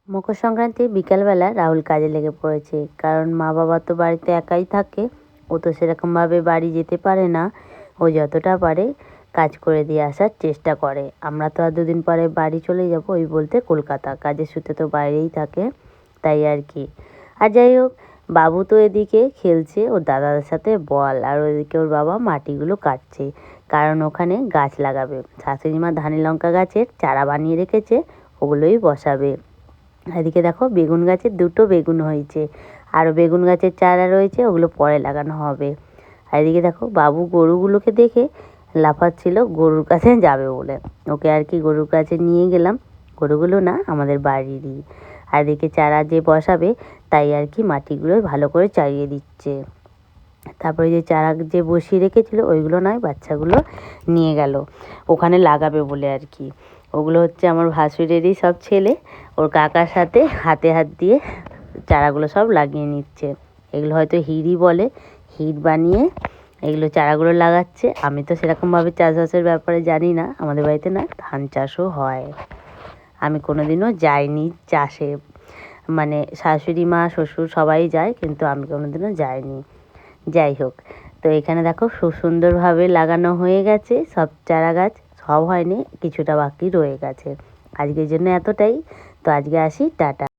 মকর সংক্রান্তি বিকালবেলা রাহুল কাজে লেগে পড়েছে, কারণ মা বাবা তো বাড়িতে একাই থাকে। ও তো সেরকমভাবে বাড়ি যেতে পারে না। ও যতটা পারে কাজ করে দিয়ে আসার চেষ্টা করে। আমরা তো আর দুদিন পরে বাড়ি চলে যাব, ওই বলতে কলকাতা, কাজের সূত্রে তো বাইরেই থাকে, তাই আর কি। আর যাই হোক, বাবু তো এদিকে খেলছে ওর দাদাদের সাথে বল, আর ওইদিকে ওর বাবা মাটিগুলো কাটছে, কারণ ওখানে গাছ লাগাবে। শাশুড়ি মা ধানি লঙ্কা গাছের চারা বানিয়ে রেখেছে, ওগুলোই বসাবে। এদিকে দেখো বেগুন গাছে দুটো বেগুন হয়েছে, আরও বেগুন গাছের চারা রয়েছে, ওগুলো পরে লাগানো হবে। আর এদিকে দেখো বাবু গরুগুলোকে দেখে লাফাচ্ছিল গরুর কাছে যাবে বলে, ওকে আর কি গরুর কাছে নিয়ে গেলাম। গরুগুলো না আমাদের বাড়িরই। আর এদিকে চারা যে বসাবে তাই আর কি মাটিগুলো ভালো করে চারিয়ে দিচ্ছে। তারপরে যে চারা যে বসিয়ে রেখেছিল ওইগুলো নয়, বাচ্চাগুলো নিয়ে গেল ওখানে লাগাবে বলে আর কি। ওগুলো হচ্ছে আমার ভাসুরেরই সব ছেলে, ওর কাকার সাথে হাতে হাত দিয়ে চারাগুলো সব লাগিয়ে নিচ্ছে। এগুলো হয়তো হিড়ই বলে, হিট বানিয়ে এগুলো চারাগুলো লাগাচ্ছে। আমি তো সেরকমভাবে চাষবাসের ব্যাপারে জানি না, আমাদের বাড়িতে না ধান চাষও হয়, আমি কোনোদিনও যাইনি চাষে। মানে শাশুড়ি মা শ্বশুর সবাই যায়, কিন্তু আমি কোনোদিনও যাইনি। যাই হোক, তো এখানে দেখো খুব সুন্দরভাবে লাগানো হয়ে গেছে সব চারা গাছ। সব হয়নি, কিছুটা বাকি রয়ে গেছে। আজকের জন্য এতটাই। তো আজকে আসি, টাটা।